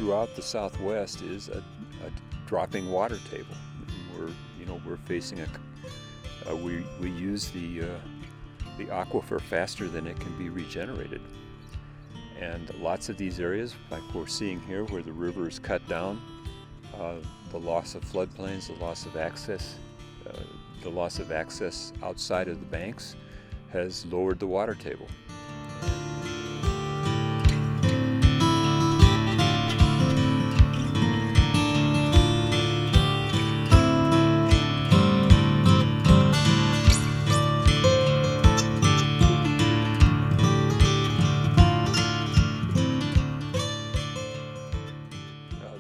throughout the Southwest is a dropping water table. We're facing we use the aquifer faster than it can be regenerated. And lots of these areas, like we're seeing here, where the river is cut down, the loss of floodplains, the loss of access outside of the banks has lowered the water table.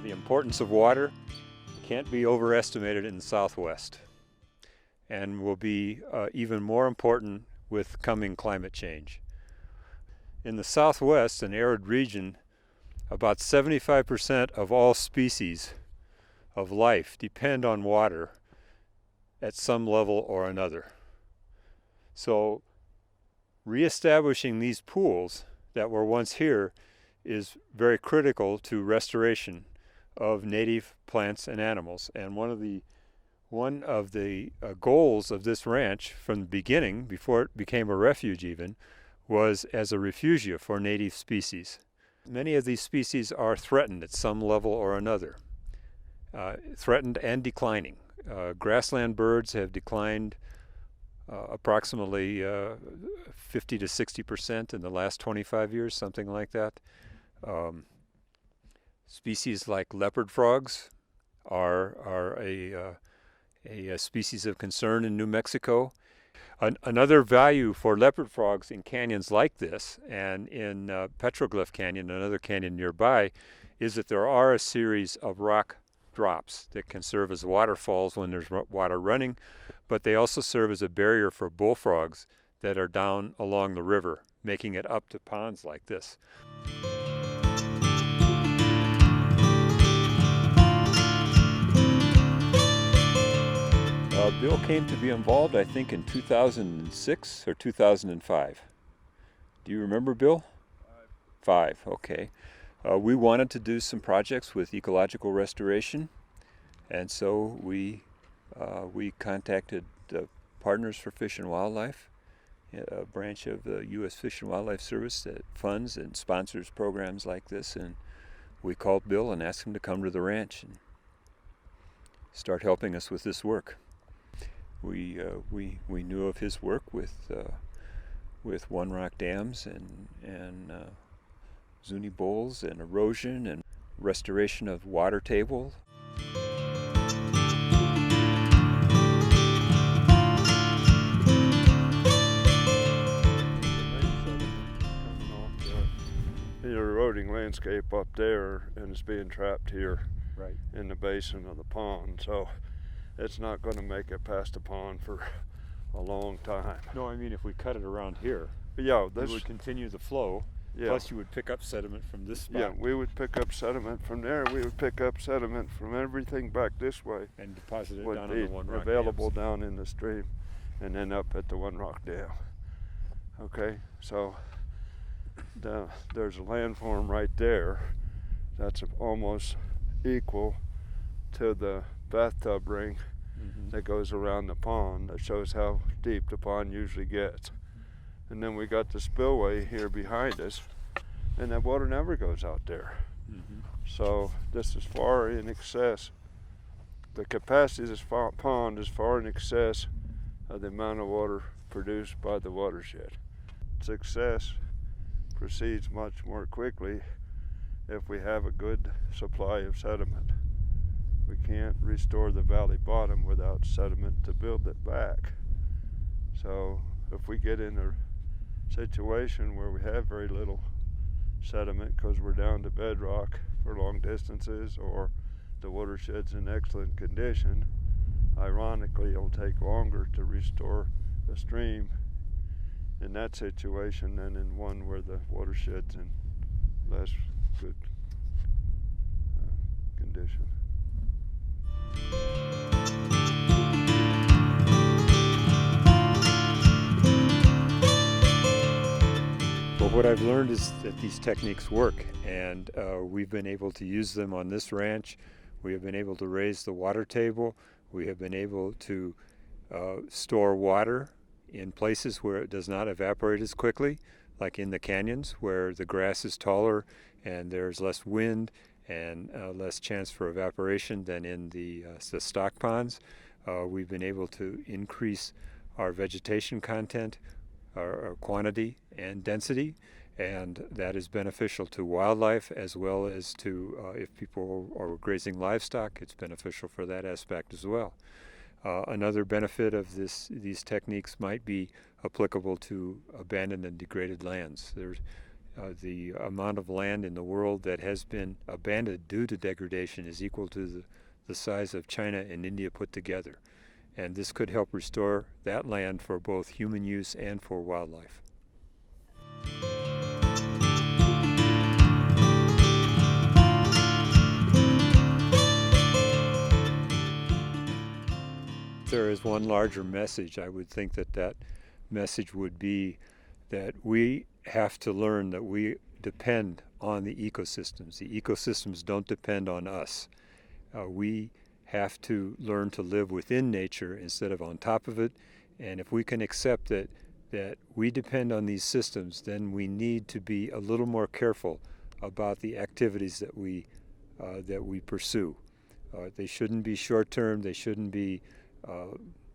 The importance of water can't be overestimated in the Southwest, and will be even more important with coming climate change. In the Southwest, an arid region, about 75% of all species of life depend on water at some level or another. So reestablishing these pools that were once here is very critical to restoration of native plants and animals. And one of the goals of this ranch from the beginning, before it became a refuge even, was as a refugia for native species. Many of these species are threatened at some level or another, threatened and declining. Grassland birds have declined approximately 50 to 60% in the last 25 years, something like that. Species like leopard frogs are a species of concern in New Mexico. Another value for leopard frogs in canyons like this, and in Petroglyph Canyon, another canyon nearby, is that there are a series of rock drops that can serve as waterfalls when there's water running, but they also serve as a barrier for bullfrogs that are down along the river, making it up to ponds like this. Bill came to be involved, I think, in 2006 or 2005. Do you remember, Bill? Five, okay. We wanted to do some projects with ecological restoration, and so we contacted Partners for Fish and Wildlife, a branch of the U.S. Fish and Wildlife Service that funds and sponsors programs like this, and we called Bill and asked him to come to the ranch and start helping us with this work. We knew of his work with One Rock dams and Zuni bowls and erosion and restoration of water table. The eroding landscape up there, and it's being trapped here, right in the basin of the pond. So it's not going to make it past the pond for a long time. No, I mean if we cut it around here, yeah, it would continue the flow. Yeah. Plus you would pick up sediment from this spot. Yeah, we would pick up sediment from there. We would pick up sediment from everything back this way. And deposit it would down be on the One Rock available dams. down in the stream and then up at the One Rock Dam. Okay, so there's a landform right there that's almost equal to the bathtub ring that goes around the pond. That shows how deep the pond usually gets. And then we got the spillway here behind us, and that water never goes out there. So this is far in excess. The capacity of this pond is far in excess of the amount of water produced by the watershed. Success proceeds much more quickly if we have a good supply of sediment. We can't restore the valley bottom without sediment to build it back. So if we get in a situation where we have very little sediment because we're down to bedrock for long distances, or the watershed's in excellent condition, ironically it'll take longer to restore a stream in that situation than in one where the watershed's in less good condition. Well, what I've learned is that these techniques work, and we've been able to use them on this ranch. We have been able to raise the water table. We have been able to store water in places where it does not evaporate as quickly, like in the canyons where the grass is taller and there's less wind and less chance for evaporation than in the stock ponds. We've been able to increase our vegetation content, our quantity and density, and that is beneficial to wildlife as well as to, if people are grazing livestock, it's beneficial for that aspect as well. Another benefit of these techniques might be applicable to abandoned and degraded lands. There's the amount of land in the world that has been abandoned due to degradation is equal to the size of China and India put together. And this could help restore that land for both human use and for wildlife. If there is one larger message, I would think that message would be that we have to learn that we depend on the ecosystems. The ecosystems don't depend on us. We have to learn to live within nature instead of on top of it. And if we can accept that we depend on these systems, then we need to be a little more careful about the activities that we pursue. They shouldn't be short-term. They shouldn't be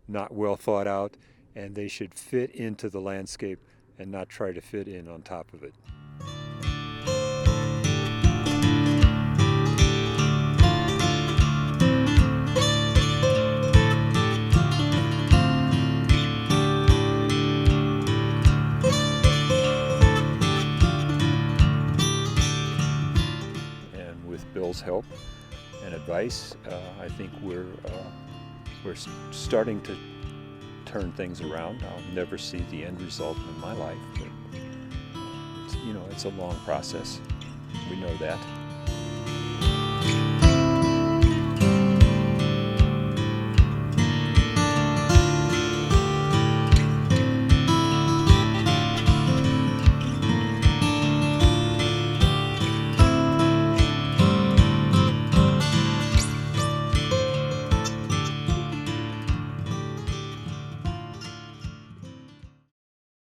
not well thought out, and they should fit into the landscape and not try to fit in on top of it. And with Bill's help and advice, I think we're starting to turn things around. I'll never see the end result in my life, but it's a long process. We know that.